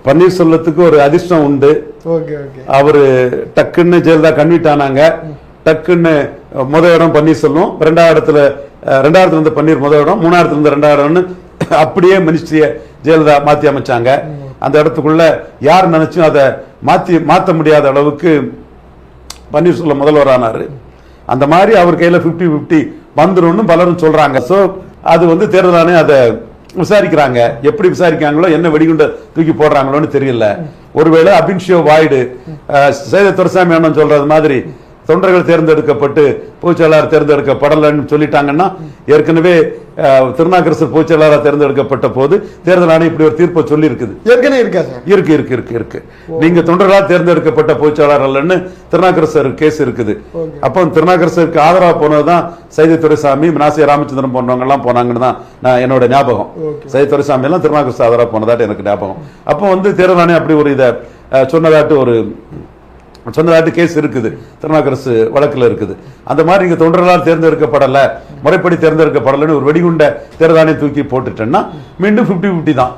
பன்னீர்செல்வத்துக்கு ஒரு அதிர்ஷ்டம் உண்டு. அவரு டக்குன்னு ஜெயலலிதா கன்வீட் ஆனாங்க. டக்குன்னு முதல் இடம் பன்னீர்செல்வம், ரெண்டாயிரத்துல இருந்து பன்னீர் முதல் இடம், மூணாயிரத்துல இருந்து ரெண்டாயிரம் இடம்னு அப்படியே மினிஸ்ட்ரிய ஜெயலலிதா மாத்தி அமைச்சாங்க. அந்த இடத்துக்குள்ள யார் நினைச்சும் அதை மாத்த முடியாத அளவுக்கு பன்னீர்செல்வம் முதல்வர் ஆனாரு. அந்த மாதிரி அவர் கையில 50-50 வந்துரும்னு பலரும் சொல்றாங்க. சோ அது தேர்தல் ஆணையம் அதை விசாரிக்கிறாங்க. எப்படி விசாரிக்காங்களோ, என்ன வெடிகுண்ட தூக்கி போடுறாங்களோன்னு தெரியல. ஒருவேளை அபின்ஷியோ வாய்டு சேத துரைசாமி அண்ணன் சொல்றது மாதிரி தொண்டர்கள் தேர்ந்தெடுக்கப்பட்டு பொதுச்செயலாளர் தேர்ந்தெடுக்கப்படலன்னு சொல்லிட்டாங்கன்னா, ஏற்கனவே திருநாவுக்கரசர் பொதுச்செயலாளர் தேர்ந்தெடுக்கப்பட்ட போது தேர்தல் ஆணையம் இப்படி ஒரு தீர்ப்பை சொல்லி இருக்குது. இருக்கு. நீங்க தொண்டர்களால் தேர்ந்தெடுக்கப்பட்ட பொதுச்செயலாளர் அல்லன்னு திருநாவுக்கரசர் கேஸ் இருக்குது. அப்போ திருநாவுக்கரசருக்கு ஆதரவா போனதுதான் சைதை துரைசாமி, மினாசிய ராமச்சந்திரன் போன்றவங்க எல்லாம் போனாங்கன்னு தான் என்னோட ஞாபகம். சைதை துரைசாமி எல்லாம் திருநாவுக்கரசர் ஆதரவா போனதாட்டு எனக்கு ஞாபகம். அப்போ தேர்தல் ஆணையம் அப்படி ஒரு இதை சொன்னதாட்டு கேஸ் இருக்குது, திருநாவுக்கரசு வழக்குல இருக்குது. அந்த மாதிரி நீங்க தொண்டர்களால் தேர்ந்தெடுக்கப்படல, முறைப்படி தேர்ந்தெடுக்கப்படலன்னு ஒரு வெடிகுண்ட தேர்தல் ஆணையம் தூக்கி போட்டுட்டேன்னா மீண்டும் 50-50 தான்.